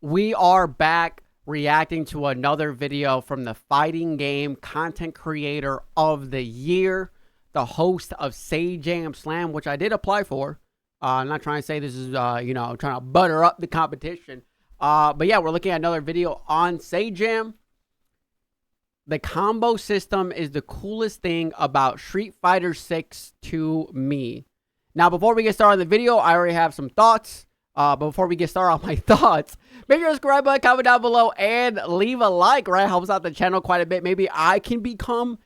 We are back reacting to another video from the fighting game content creator of the year, the host of Say Jam Slam, which I did apply for. I'm not trying to say this is, trying to butter up the competition. But yeah, we're looking at another video on Say Jam. The combo system is the coolest thing about Street Fighter 6 to me. Now, before we get started on the video, I already have some thoughts. But before we get started on my thoughts, make sure to subscribe button, comment down below, and leave a like, right? Helps out the channel quite a bit. Maybe I can become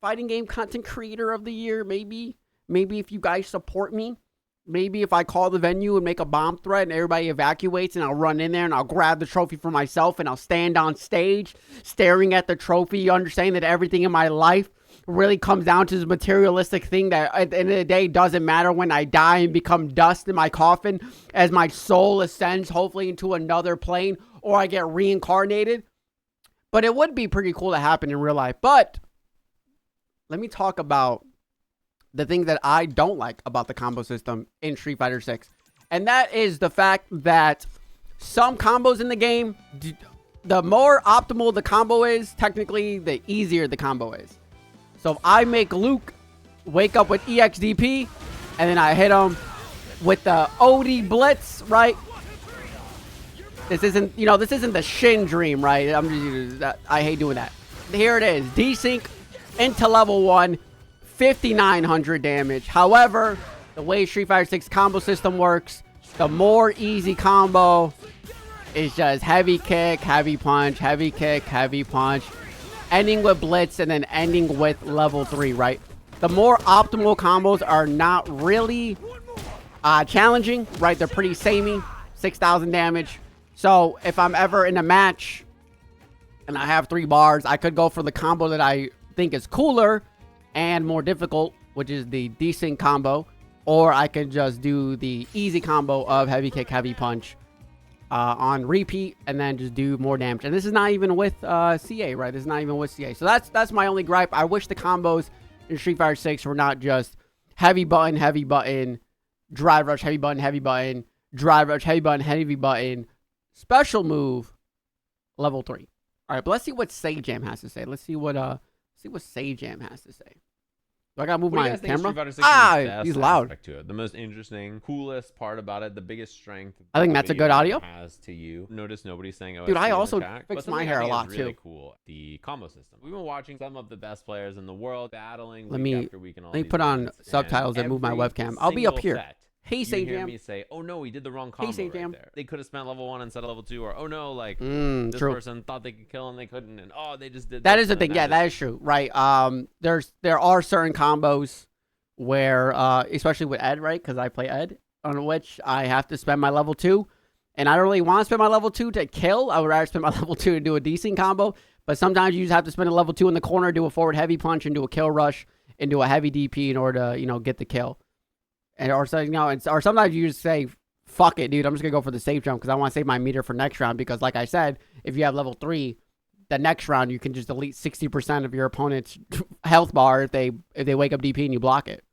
fighting game content creator of the year. Maybe if you guys support me. Maybe if I call the venue and make a bomb threat and everybody evacuates and I'll run in there and I'll grab the trophy for myself and I'll stand on stage staring at the trophy, understanding that everything in my life really comes down to this materialistic thing that at the end of the day doesn't matter when I die and become dust in my coffin as my soul ascends hopefully into another plane or I get reincarnated. But it would be pretty cool to happen in real life. But let me talk about the thing that I don't like about the combo system in Street Fighter 6. And that is the fact that some combos in the game, the more optimal the combo is, technically the easier the combo is. So if I make Luke wake up with EXDP and then I hit him with the OD Blitz, right? This isn't the Shin Dream, right? I hate doing that. Here it is. Desync into level 1, 5,900 damage. However, the way Street Fighter 6 combo system works, the more easy combo is just heavy kick, heavy punch, heavy kick, heavy punch, ending with blitz, and then ending with level 3, right? The more optimal combos are not really challenging, right? They're pretty samey, 6,000 damage. So if I'm ever in a match and I have 3 bars, I could go for the combo that I think is cooler and more difficult, which is the desync combo, or I could just do the easy combo of heavy kick, heavy punch on repeat, and then just do more damage. And this is not even with CA, right? This is not even with CA. So that's my only gripe. I wish the combos in Street Fighter 6 were not just heavy button, drive rush, heavy button, drive rush, heavy button, special move, level 3. All right, but let's see what Say Jam has to say. Let's see what Say Jam has to say. Do I gotta move my camera? He's loud. To it. The most interesting, coolest part about it, the biggest strength. I think that's a good audio. Has to you. Notice nobody's saying, "Oh, dude, I also fix my hair a lot really too." Cool. The combo system. We've been watching some of the best players in the world battling. Let me put on subtitles and move my webcam. I'll be up here. Hey, Say Jam. Me say, oh no, we did the wrong combo. Hey, Say Jam. There. They could have spent level 1 instead of level 2, or oh no, like this true. person thought they could kill and they couldn't, and oh, they just did. That is the thing. Yeah, that is true. Right. There are certain combos where, especially with Ed, right? Because I play Ed, on which I have to spend my level 2, and I don't really want to spend my level 2 to kill. I would rather spend my level 2 to do a decent combo. But sometimes you just have to spend a level 2 in the corner, do a forward heavy punch, and do a kill rush, and do a heavy DP in order to get the kill. And or sometimes you just say, fuck it, dude, I'm just gonna go for the safe jump because I want to save my meter for next round. Because like I said, if you have level 3, the next round you can just delete 60% of your opponent's health bar if they wake up DP and you block it.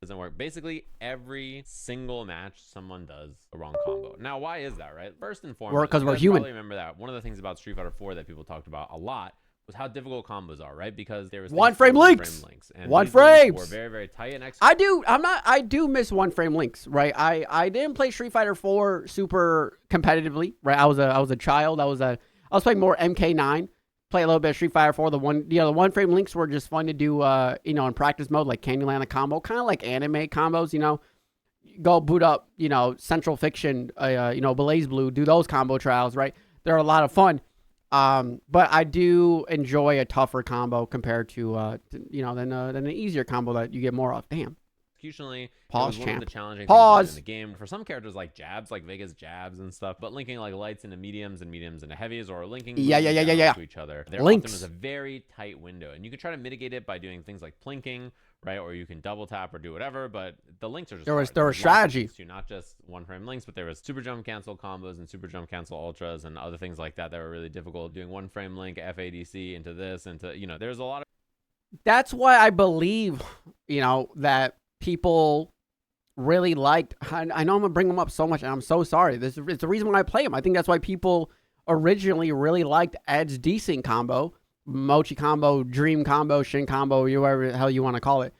Doesn't work. Basically, every single match someone does a wrong combo. Now, why is that, right? First and foremost, because we're human. Probably remember that one of the things about Street Fighter 4 that people talked about a lot was how difficult combos are, right? Because there was one frame links. And one frames were very, very tight and I do miss one frame links, right? I didn't play Street Fighter 4 super competitively, right? I was a child. I was playing more MK9. Play a little bit of Street Fighter 4. The one frame links were just fun to do in practice mode, like can you land a combo, kind of like anime combos, go boot up, Central Fiction, Blaze Blue, do those combo trials, right? They're a lot of fun. But I do enjoy a tougher combo compared to than an easier combo that you get more of. Damn. Executionally, pause, one champ. of the challenging pause things in the game for some characters, like jabs, like Vega's jabs and stuff, but linking like lights into mediums and mediums into heavies, or linking to each other. There often is a very tight window, and you can try to mitigate it by doing things like plinking, right? Or you can double tap or do whatever, but the links are just there was strategy to not just one frame links, but there was super jump cancel combos and super jump cancel ultras and other things like that were really difficult. Doing one frame link FADC into this, there's a lot of. That's why I believe that people really liked. I know I'm gonna bring him up so much, and I'm so sorry. It's the reason why I play him. I think that's why people originally really liked Ed's decent combo, Mochi combo, Dream combo, Shin combo, whatever the hell you want to call it,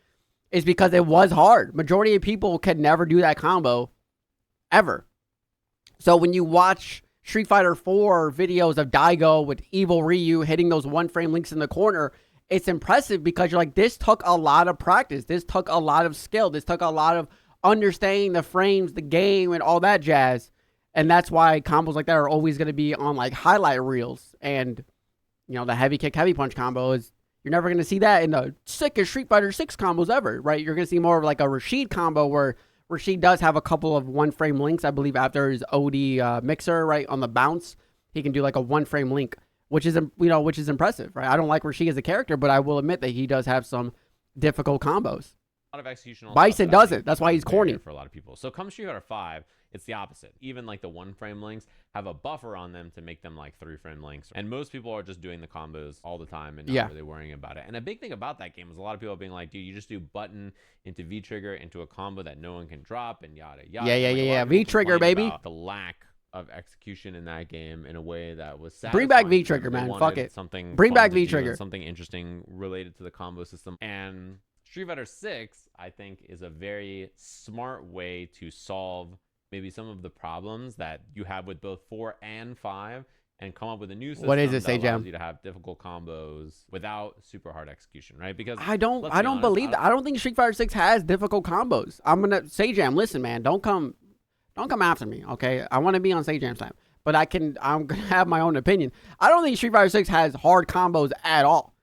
is because it was hard. Majority of people could never do that combo ever. So when you watch Street Fighter 4 videos of Daigo with Evil Ryu hitting those one frame links in the corner, it's impressive because you're like, this took a lot of practice. This took a lot of skill. This took a lot of understanding the frames, the game, and all that jazz. And that's why combos like that are always going to be on like highlight reels. And, you know, the heavy kick, heavy punch combo is, you're never going to see that in the sickest Street Fighter 6 combos ever, right? You're going to see more of like a Rashid combo where Rashid does have a couple of one frame links, I believe, after his OD mixer, right, on the bounce. He can do like a one frame link, which is, which is impressive, right? I don't like Rashid as a character, but I will admit that he does have some difficult combos. A lot of executional Bison does it. That's why he's corny for a lot of people. So come Street Fighter 5, it's the opposite. Even like the one frame links have a buffer on them to make them like 3-frame links. And most people are just doing the combos all the time and not really worrying about it. And a big thing about that game is a lot of people being like, dude, you just do button into V trigger into a combo that no one can drop and yada yada. Yeah. V trigger, baby. The lack of execution in that game in a way that was satisfying. Bring back V trigger, man. Fuck it. Bring back V trigger. Something interesting related to the combo system. And Street Fighter 6, I think, is a very smart way to solve maybe some of the problems that you have with both 4 and 5 and come up with a new system that allows you to have difficult combos without super hard execution, right? Because I don't believe that. I don't think Street Fighter 6 has difficult combos. I'm going to Sajam, listen, man, don't come after me, okay? I want to be on Sajam's time, but I'm going to have my own opinion. I don't think Street Fighter 6 has hard combos at all.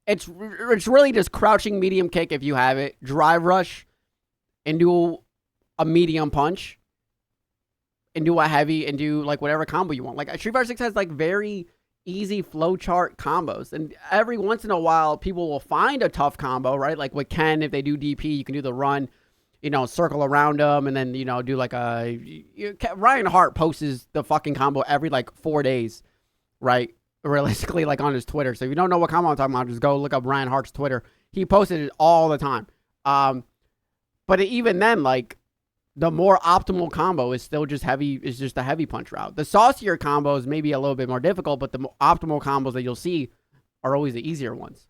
It's really just crouching medium kick if you have it, drive rush, and do a medium punch, and do a heavy, and do like whatever combo you want. Like Street Fighter 6 has like very easy flowchart combos, and every once in a while people will find a tough combo, right? Like with Ken, if they do DP, you can do the run, circle around them, and then do like Ryan Hart posts the fucking combo every like 4 days, right? Realistically, like on his Twitter. So if you don't know what combo I'm talking about, just go look up Ryan Hart's Twitter. He posted it all the time. But even then, like the more optimal combo is still just heavy. Is just the heavy punch route. The saucier combos may be a little bit more difficult, but the optimal combos that you'll see are always the easier ones.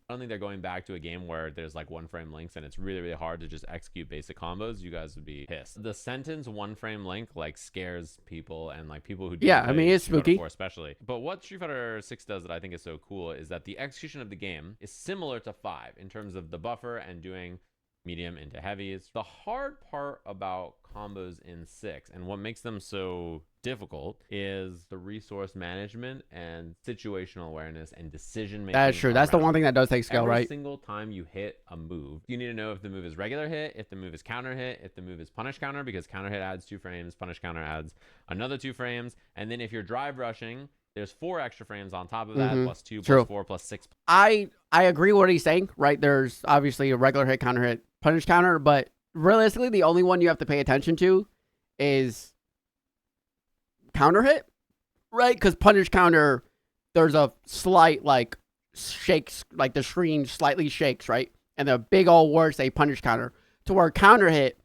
I don't think they're going back to a game where there's like one frame links and it's really, really hard to just execute basic combos. You guys would be pissed. The sentence one frame link like scares people and like people who do it's spooky, especially. But what Street Fighter 6 does that I think is so cool is that the execution of the game is similar to 5 in terms of the buffer and doing medium into heavies. The hard part about combos in 6 and what makes them so difficult is the resource management and situational awareness and decision making. That's true. That's the one thing that does take skill, right? Every single time you hit a move, you need to know if the move is regular hit, if the move is counter hit, if the move is punish counter, because counter hit adds 2 frames, punish counter adds another 2 frames, and then if you're drive rushing, there's 4 extra frames on top of that, plus 2, plus 4, plus 6. I agree with what he's saying, right? There's obviously a regular hit, counter hit, punish counter, but realistically, the only one you have to pay attention to is counter hit, right? Because punish counter, there's a slight like shakes, like the screen slightly shakes, right? And the big old word say punish counter. To where counter hit,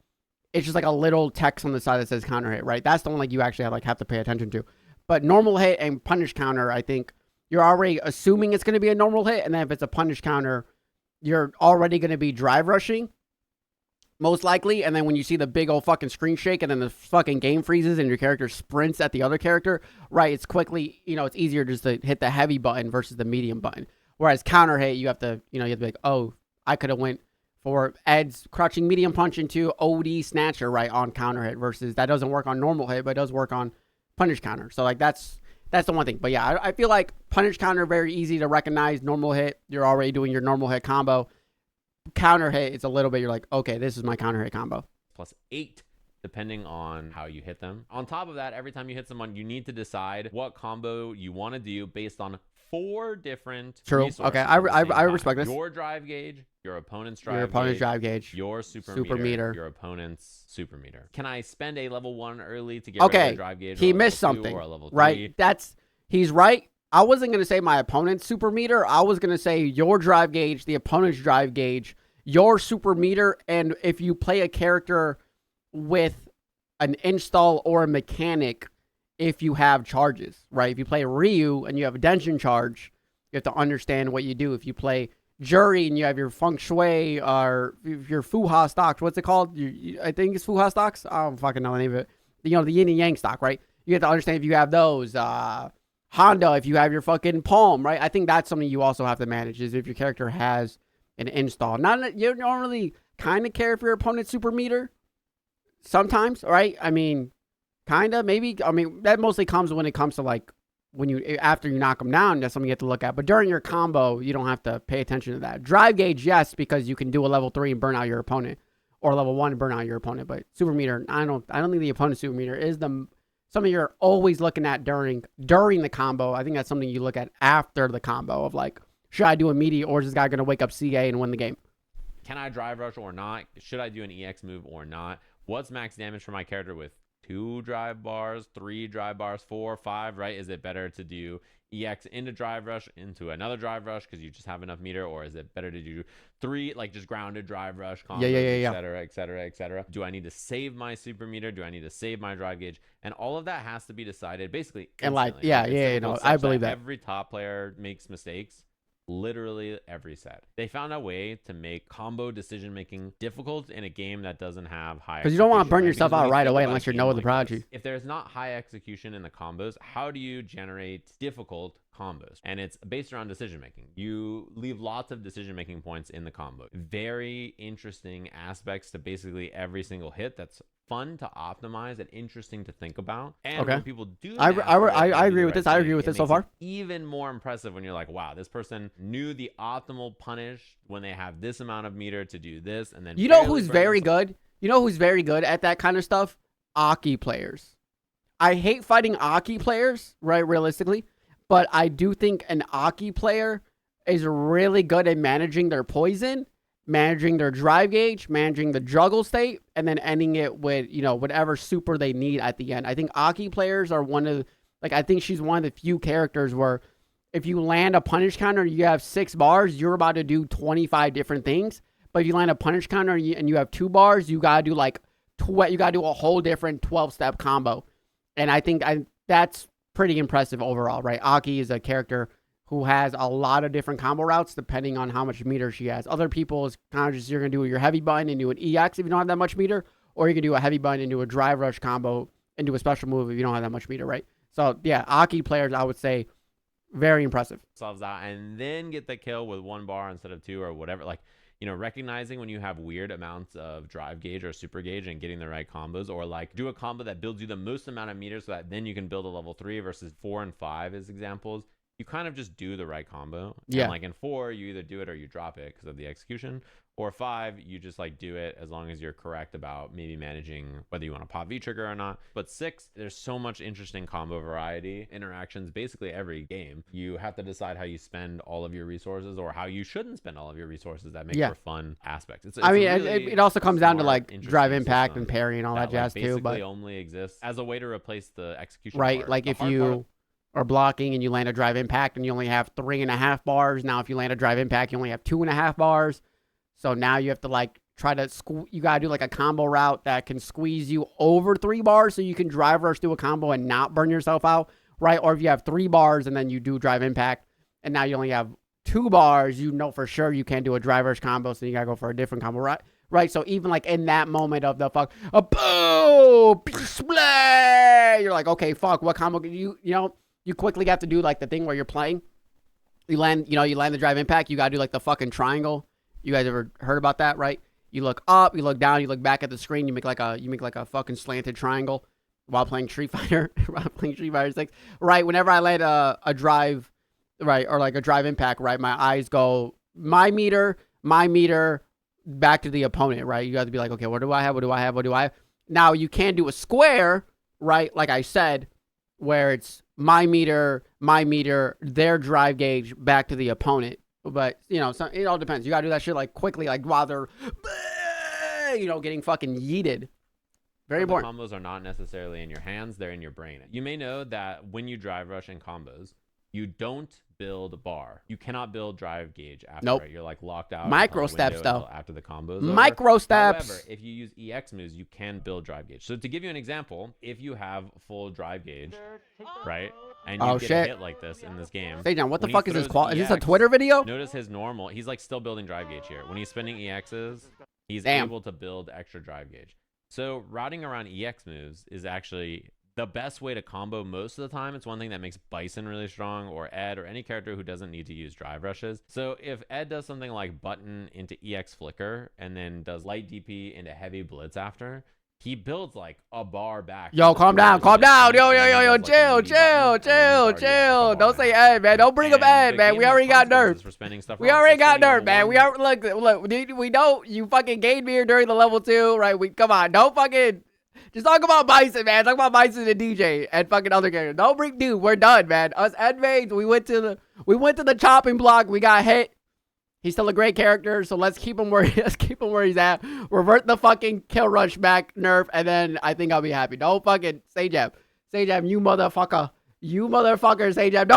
it's just like a little text on the side that says counter hit, right? That's the one like you actually have to pay attention to. But normal hit and punish counter, I think you're already assuming it's going to be a normal hit, and then if it's a punish counter, you're already going to be drive rushing, most likely. And then when you see the big old fucking screen shake and then the fucking game freezes and your character sprints at the other character, right, it's quickly, it's easier just to hit the heavy button versus the medium button. Whereas counter hit, you have to be like, oh, I could have went for Ed's crouching medium punch into OD snatcher, right, on counter hit, versus that doesn't work on normal hit, but it does work on punish counter. So like that's the one thing. But yeah, I feel like punish counter very easy to recognize. Normal hit, you're already doing your normal hit combo. Counter hit, it's a little bit, you're like, okay, this is my counter hit combo. Plus 8 depending on how you hit them. On top of that, every time you hit someone, you need to decide what combo you want to do based on 4 different resources. Okay, I respect this. Your drive gauge, your opponent's drive gauge, your super meter, your opponent's super meter. Can I spend a level 1 early to get rid of the drive gauge? He missed something, or a level 3? Right? He's right. I wasn't going to say my opponent's super meter. I was going to say your drive gauge, the opponent's drive gauge, your super meter, and if you play a character with an install or a mechanic if you have charges, right? If you play Ryu and you have a Denshin charge, you have to understand what you do. If you play Jury and you have your Feng Shui or your Fuha stocks, what's it called? I think it's Fuha stocks. I don't fucking know the name of it. You know, the yin and yang stock, right? You have to understand if you have those. Honda, if you have your fucking Palm, right? I think that's something you also have to manage, is if your character has an install. You don't really kind of care if your opponent's super meter sometimes, right? I mean, kind of, maybe. I mean, that mostly comes when it comes to like after you knock them down. That's something you have to look at. But during your combo, you don't have to pay attention to that. Drive gauge, yes, because you can do a level 3 and burn out your opponent, or level 1 and burn out your opponent. But super meter, I don't think the opponent's super meter is something you're always looking at during the combo. I think that's something you look at after the combo of like, should I do immediate, or is this guy going to wake up CA and win the game? Can I drive rush or not? Should I do an EX move or not? What's max damage for my character with 2 drive bars, 3 drive bars, 4, 5, right? Is it better to do EX into drive rush into another drive rush because you just have enough meter, or is it better to do 3 like just grounded drive rush combos, et cetera? Do I need to save my super meter? Do I need to save my drive gauge? And all of that has to be decided basically instantly. And I believe that every top player makes mistakes. Literally every set. They found a way to make combo decision making difficult in a game that doesn't have high, because you don't want to burn yourself out right away unless you're know the prodigy. If there's not high execution in the combos, how do you generate difficult combos? And it's based around decision making. You leave lots of decision making points in the combo. Very interesting aspects to basically every single hit. That's fun to optimize and interesting to think about. And when people do, I agree with this. I agree with this so far. Even more impressive when you're like, wow, this person knew the optimal punish when they have this amount of meter to do this, and then you know who's very good. You know who's very good at that kind of stuff? Aki players. I hate fighting Aki players, right? Realistically, but I do think an Aki player is really good at managing their poison, managing their drive gauge, managing the juggle state, and then ending it with, whatever super they need at the end. I think Aki players are I think she's one of the few characters where if you land a punish counter, you have 6 bars, you're about to do 25 different things. But if you land a punish counter and you have 2 bars, you got to do a whole different 12-step combo. And I think that's pretty impressive overall, right? Aki is a character who has a lot of different combo routes depending on how much meter she has. Other people is kind of just, you're going to do your heavy button and do an EX if you don't have that much meter, or you can do a heavy button and do a drive rush combo and do a special move if you don't have that much meter, right? So yeah, Aki players, I would say, very impressive. Solves that and then get the kill with 1 bar instead of 2 or whatever. Like, recognizing when you have weird amounts of drive gauge or super gauge and getting the right combos, or like do a combo that builds you the most amount of meters so that then you can build a level 3 versus 4 and 5 as examples. You kind of just do the right combo. Yeah. And like in 4, you either do it or you drop it because of the execution. Or 5, you just like do it as long as you're correct about maybe managing whether you want to pop V-trigger or not. But 6, there's so much interesting combo variety, interactions, basically every game. You have to decide how you spend all of your resources, or how you shouldn't spend all of your resources that make for fun aspects. It also comes down to like drive impact and parry and all that jazz too. But only exists as a way to replace the execution. Right, part. like if you are blocking and you land a drive impact and you only have 3.5 bars. Now, if you land a drive impact, you only have 2.5 bars. So now you have to like try to you gotta do like a combo route that can squeeze you over 3 bars so you can drive rush through a combo and not burn yourself out, right? Or if you have 3 bars and then you do drive impact and now you only have 2 bars, you know for sure you can't do a drive rush combo, so you gotta go for a different combo, right? Right, so even like in that moment of the fuck, a boom, splay, you're like, okay, fuck, what combo? You quickly have to do like the thing where you're playing. You land the drive impact. You gotta do like the fucking triangle. You guys ever heard about that, right? You look up, you look down, you look back at the screen. You make like a fucking slanted triangle while playing Street Fighter. While playing Street Fighter 6, right? Whenever I land a drive, right, or like a drive impact, right, my eyes go my meter, back to the opponent, right? You got to be like, okay, what do I have? Now you can do a square, right? Like I said, where it's my meter, their drive gauge back to the opponent. But, it all depends. You got to do that shit like quickly, like while they're, getting fucking yeeted. Very boring. Combos are not necessarily in your hands. They're in your brain. You may know that when you drive rush in combos, You don't build bar. You cannot build drive gauge after. Nope. Right? You're like locked out. Micro steps though. After the combos. Micro steps. However, if you use EX moves, you can build drive gauge. So to give you an example, if you have full drive gauge, right, and you get a hit like this in this game. Hey John, what the fuck is this? Is this a Twitter video? Notice his normal. He's like still building drive gauge here. When he's spending EXs, he's able to build extra drive gauge. So routing around EX moves is actually the best way to combo most of the time. It's one thing that makes Bison really strong, or Ed, or any character who doesn't need to use drive rushes. So if Ed does something like button into EX flicker and then does light DP into heavy blitz after, he builds like a bar back. Yo, calm down. Yo, chill. Don't say Ed, man. Don't bring up Ed, man. We already got nerfed. We already got nerfed, man. Look, we know you fucking gained me here during the level 2, right? Come on, don't fucking just talk about Bison, man. Talk about Bison and DJ and fucking other characters. Don't bring, dude. We're done, man. Us Ed mains, we went to the chopping block. We got hit. He's still a great character, so let's keep him where he's at. Revert the fucking kill rush back nerf, and then I think I'll be happy. Don't fucking Sajab, you motherfucker, Sajab.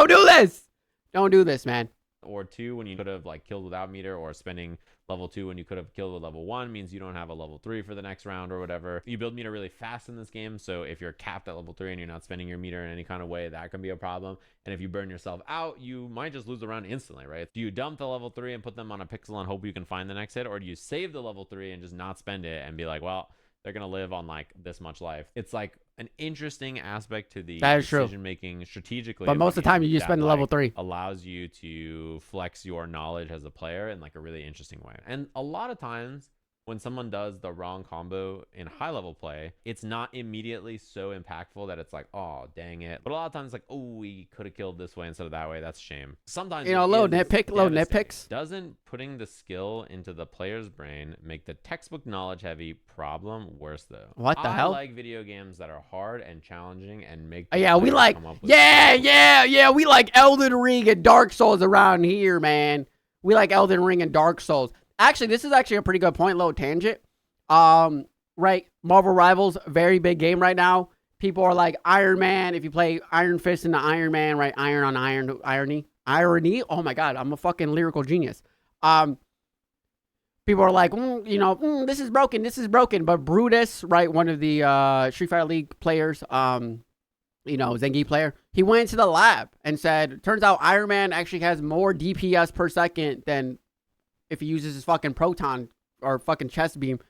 Don't do this, man. Or 2 when you could have like killed without meter, or spending level 2 when you could have killed with level 1 means you don't have a level 3 for the next round or whatever. You build meter really fast in this game, so if you're capped at level 3 and you're not spending your meter in any kind of way, that can be a problem. And if you burn yourself out, you might just lose the round instantly, right? Do you dump the level 3 and put them on a pixel and hope you can find the next hit, or do you save the level 3 and just not spend it and be like, well, they're gonna live on like this much life? It's like an interesting aspect to the decision making strategically, but most of the time you just spend the level 3. Allows you to flex your knowledge as a player in like a really interesting way. And a lot of times when someone does the wrong combo in high level play, it's not immediately so impactful that it's like, oh dang it. But a lot of times it's like, oh, we could have killed this way instead of that way. That's a shame. Sometimes, you know, low nitpicks. Doesn't putting the skill into the player's brain make the textbook knowledge heavy problem worse though? What the hell? I like video games that are hard and challenging and make we like we like Elden Ring and Dark Souls around here, man. We like Elden Ring and Dark Souls. Actually, this is actually a pretty good point, little tangent. Right, Marvel Rivals, very big game right now. People are like, Iron Man, if you play Iron Fist into Iron Man, right, iron on iron, irony. Oh my God, I'm a fucking lyrical genius. People are like, this is broken. But Brutus, right, one of the Street Fighter League players, Zengi player, he went into the lab and said, turns out Iron Man actually has more DPS per second than if he uses his fucking proton or fucking chest beam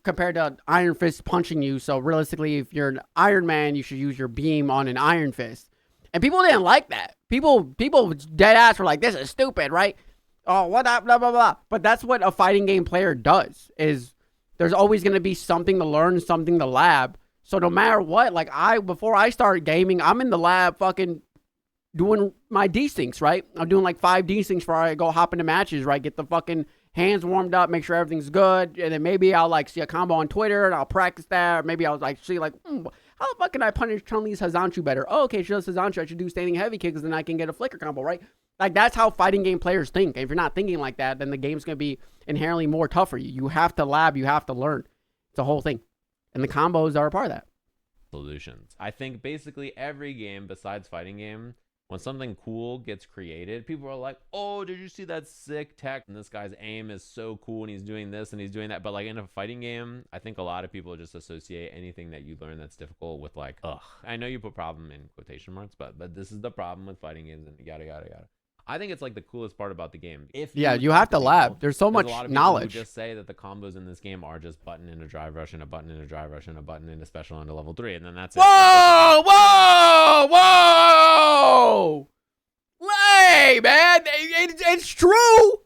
compared to Iron Fist punching you. So realistically, if you're an Iron Man, you should use your beam on an Iron Fist. And people didn't like that. People dead ass were like, this is stupid, right? Oh, what up, blah, blah, blah. But that's what a fighting game player does, is there's always going to be something to learn, something to lab. So no matter what, like before I start gaming, I'm in the lab fucking doing my desyncs, right? I'm doing like 5 desyncs before I go hop into matches, right? Get the fucking hands warmed up, make sure everything's good, and then maybe I'll like see a combo on Twitter and I'll practice that. Or maybe I'll like see like, how the fuck can I punish Chun-Li's Hazanchu better? Oh, okay, she does Hazanchu, I should do standing heavy kicks, then I can get a flicker combo, right? Like that's how fighting game players think. And if you're not thinking like that, then the game's gonna be inherently more tough for you. You have to lab, you have to learn. It's a whole thing, and the combos are a part of that. Solutions. I think basically every game besides fighting game, when something cool gets created, people are like, oh, did you see that sick tech? And this guy's aim is so cool and he's doing this and he's doing that. But like in a fighting game, I think a lot of people just associate anything that you learn that's difficult with like, ugh. I know you put problem in quotation marks, but this is the problem with fighting games and yada, yada, yada. I think it's like the coolest part about the game. You have to lab. There's so much knowledge. Who just say that the combos in this game are just button into drive rush and a button into drive rush and a button into special into level 3, and then that's it. Whoa! Hey, man, it's true.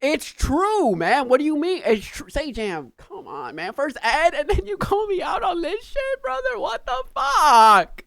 It's true, man. What do you mean? It's true. Say, Jam, come on, man. First ad, and then you call me out on this shit, brother. What the fuck?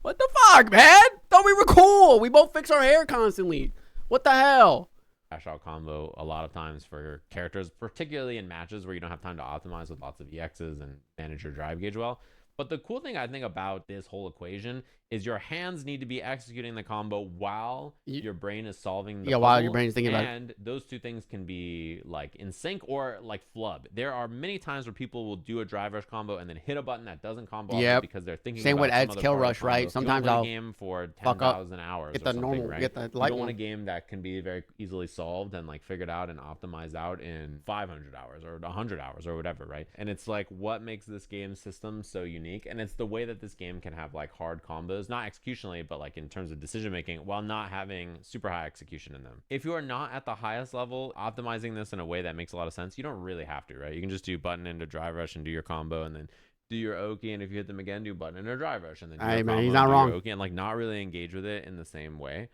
What the fuck, man? Thought we were cool. We both fix our hair constantly. What the hell? Cash out combo a lot of times for characters, particularly in matches where you don't have time to optimize with lots of EXs and manage your drive gauge well. But the cool thing I think about this whole equation is your hands need to be executing the combo while your brain is solving the puzzle, while your brain is thinking about it. And those two things can be like in sync or like flub. There are many times where people will do a drive rush combo and then hit a button that doesn't combo because they're thinking same about with Ed's kill rush, right? Sometimes I'll game for 10,000 hours get the normal, right? Get the you don't want a game that can be very easily solved and like figured out and optimized out in 500 hours or 100 hours or whatever, right? And it's like what makes this game system so unique, and it's the way that this game can have like hard combos, not executionally, but like in terms of decision making, while not having super high execution in them. If you are not at the highest level, optimizing this in a way that makes a lot of sense, you don't really have to, right? You can just do button into drive rush and do your combo, and then do your Oki, and if you hit them again, do button into drive rush, and then do your combo, he's not wrong. Oki, and like not really engage with it in the same way.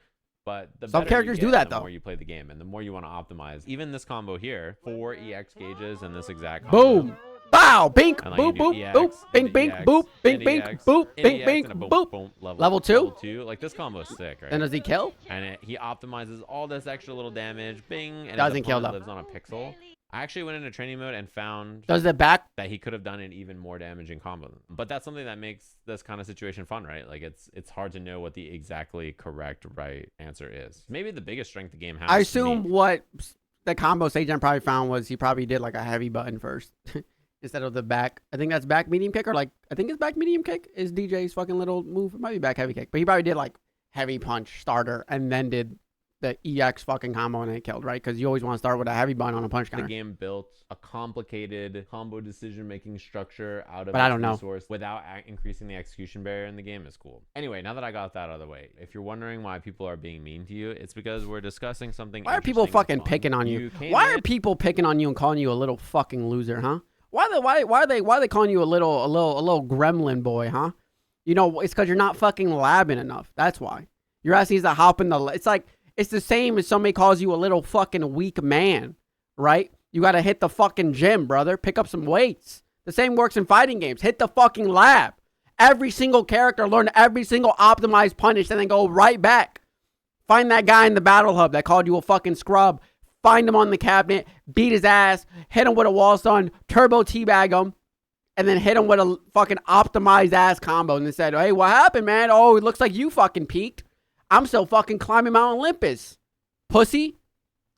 But some characters do that, the though. more you play the game and the more you want to optimize. Even this combo here, 4 EX gauges and this exact combo. Boom. Bow, bink, boop, boop, boop, bink, bink, boop, bink, bink, boop, bink, bink, boop. Level 2? Like, this combo is sick, right? And does he kill? And he optimizes all this extra little damage. Bing. And doesn't kill, though. Lives on a pixel. I actually went into training mode and found that he could have done an even more damaging combo. But that's something that makes this kind of situation fun, right? Like, it's hard to know what the exactly correct right answer is. Maybe the biggest strength the game has. I assume what the combo Sajam probably found was he probably did like a heavy button first. Instead of the back, I think that's back medium kick, or like, I think it's back medium kick is DJ's fucking little move. It might be back heavy kick, but he probably did like heavy punch starter and then did the EX fucking combo and it killed, right? Because you always want to start with a heavy button on a punch counter. The game built a complicated combo decision-making structure out of but I don't resource without increasing the execution barrier in the game is cool. Anyway, now that I got that out of the way, if you're wondering why people are being mean to you, it's because we're discussing something. Why are people fucking picking on you? Why are people picking on you and calling you a little fucking loser, huh? Why are they calling you a little gremlin boy, huh? You know, it's because you're not fucking labbing enough. That's why. Your ass needs to hop in the. It's like it's the same as somebody calls you a little fucking weak man, right? You got to hit the fucking gym, brother. Pick up some weights. The same works in fighting games. Hit the fucking lab. Every single character learn every single optimized punish and then go right back. Find that guy in the battle hub that called you a fucking scrub. Find him on the cabinet, beat his ass, hit him with a wall stun, turbo teabag him, and then hit him with a fucking optimized ass combo and then said, hey, what happened, man? Oh, it looks like you fucking peaked. I'm still fucking climbing Mount Olympus. Pussy.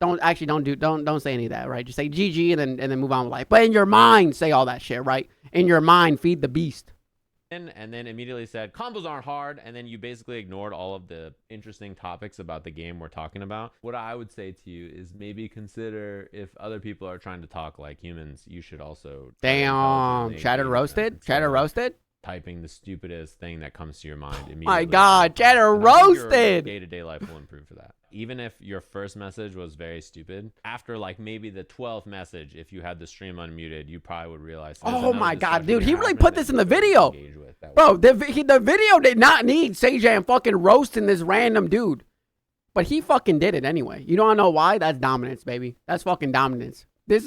Don't say any of that, right? Just say GG and then move on with life. But in your mind, say all that shit, right? In your mind, feed the beast. And then immediately said, combos aren't hard, and then you basically ignored all of the interesting topics about the game we're talking about. What I would say to you is maybe consider if other people are trying to talk like humans, you should also... Damn, Chatter roasted? Chatter roasted? Typing the stupidest thing that comes to your mind immediately. My God, Chatter roasted! Your day-to-day life will improve for that. Even if your first message was very stupid, after like maybe the 12th message, if you had the stream unmuted, you probably would realize. Oh my God, dude, he really put this in the video. Bro, the video did not need Sajam fucking roasting this random dude. But he fucking did it anyway. You don't know why? That's dominance, baby. That's fucking dominance. This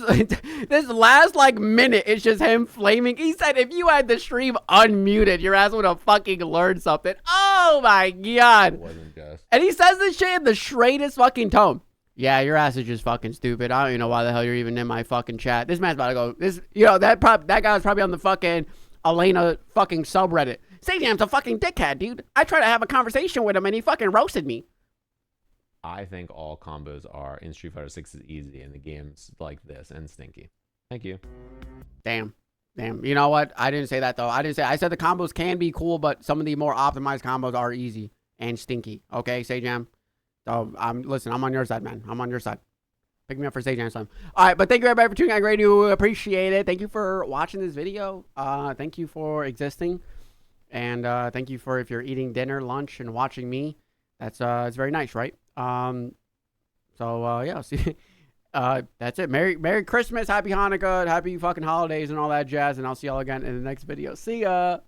last like minute, it's just him flaming. He said if you had the stream unmuted, your ass would have fucking learned something. Oh my God. It wasn't just. And he says this shit in the straightest fucking tone. Yeah, your ass is just fucking stupid. I don't even know why the hell you're even in my fucking chat. This man's about to go. That guy was probably on the fucking Elena fucking subreddit. Sajam's a fucking dickhead, dude. I tried to have a conversation with him and he fucking roasted me. I think all combos are in Street Fighter 6 is easy in the games like this and stinky. Thank you. Damn. You know what? I didn't say that though. I said the combos can be cool, but some of the more optimized combos are easy and stinky. Okay, Sajam. So listen, I'm on your side, man. I'm on your side. Pick me up for Sajam time. All right, but thank you everybody for tuning in. I greatly do appreciate it. Thank you for watching this video. Thank you for existing. And thank you for if you're eating dinner, lunch, and watching me. That's it's very nice, right? Yeah, see, that's it. Merry Christmas, Happy Hanukkah, Happy fucking holidays and all that jazz, and I'll see y'all again in the next video. See ya.